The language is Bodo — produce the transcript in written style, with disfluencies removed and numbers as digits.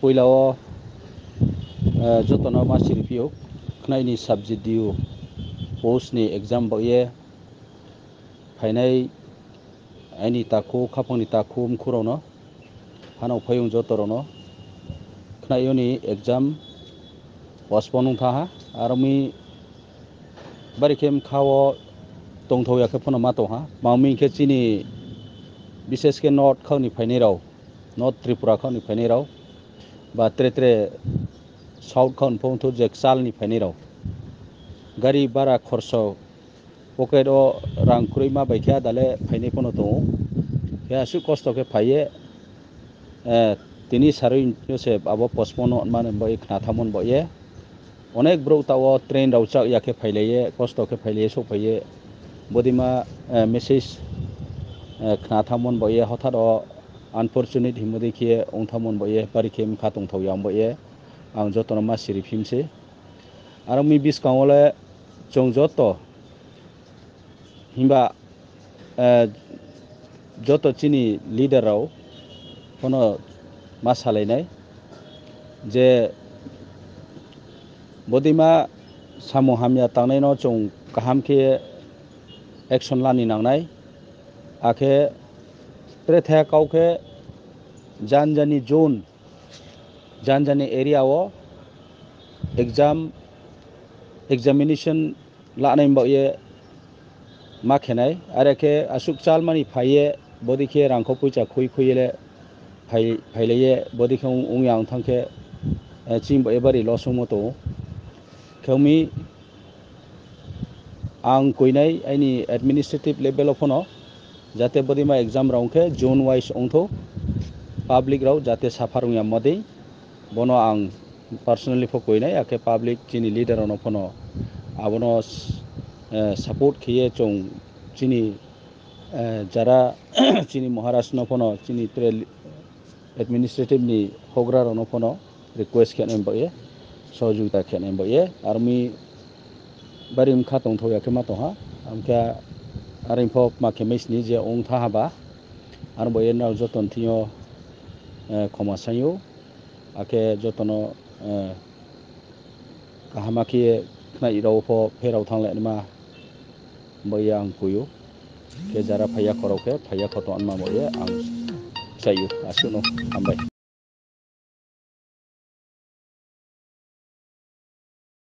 पयलाओ जतन मासिर पियो खनायनि साबजेक्ट दिउ पोस्टनि एग्जाम बये फाइनाय आइनि ताखु खाफांनि ताखु खुरावनो हानाव फैयों जतरनो खनायोनि एग्जाम पस्टपोन थाहा आरो मी बारिखेम खाओ दंथौयाखे फनो मातोहा मामी के चिनी विशेष के नॉर्थ खावनि फाइने राव नॉर्थ त्रिपुरा खावनि फाइने राव बा त्रे साउथ खावनि फंथो जेक्सालनि फाइने राव गारि बारा खर्च पकेट रांख्रुइ मा बायखिया दाले फाइने फनो दङ हे आसु कस्त के फाइये तिनी सारै जोसेफ आबो पस्टपोन माने बय खनाथामन बये अनेक ब्रौताओ ट्रेन रावचा याखे फाइलाये कस्त के फाइलाये सफाइये बदिमा मेसेज खनाथामन बये हठात अनफॉर्चुनेट हिमदेखिए अंथामन बये बारिखे मखा दंथावयाम बये आं जतन मासिरि फिमसे आरो मी बिस्कावले जों जत हिमबा जत चिनी लीडराव फनो मा सालायनाय जे बदिमा सामु हामिया तांनायनो जों गाहामखे एक्शन लानि नांनाय आखे त्रेथाया काउके जानजानी जोन जानजानी एरियाओ एग्जामिनेशन लानाय बये मा खेनाय आरे के आसुक चाल मानी फाइये बदिखे रांखौ पैसा खुई खुइले फाइलेये बदिखे उंयां थांखे चिं बये बारी लसुमतो खेवमी आं कोइनाय आइनी एडमिनिस्ट्रेटिव लेवल फनो जाते बदिमा एग्जाम राउंखे जोन वाइज अंथो पब्लिक राव जाते साफार उंया मदे बनो आं पर्सनली फकोइनाय आखे पब्लिक चिनी लीडर अनो फनो आबनो सपोर्ट खिये चों चिनी जरा चिनी महाराष्ट्र न फनो चिनी ट्रेल एडमिनिस्ट्रेटिव नि होग्रा रनो फनो रिक्वेस्ट खेने बये सहयोगिता खेने बये आर्मी बारिम खातों थो याके मातोहा आमका आरिमफो माखे मेसनी जे ओं थाहाबा आर बये नाव जतन थियो खमासायो आखे जतनो काहामाखि खनाय रावफो फेराव थांले मा बये आं कुयो के जरा फाया खरावखे फाया खतो अनमा बये आं जायो आसुनो हामबाय।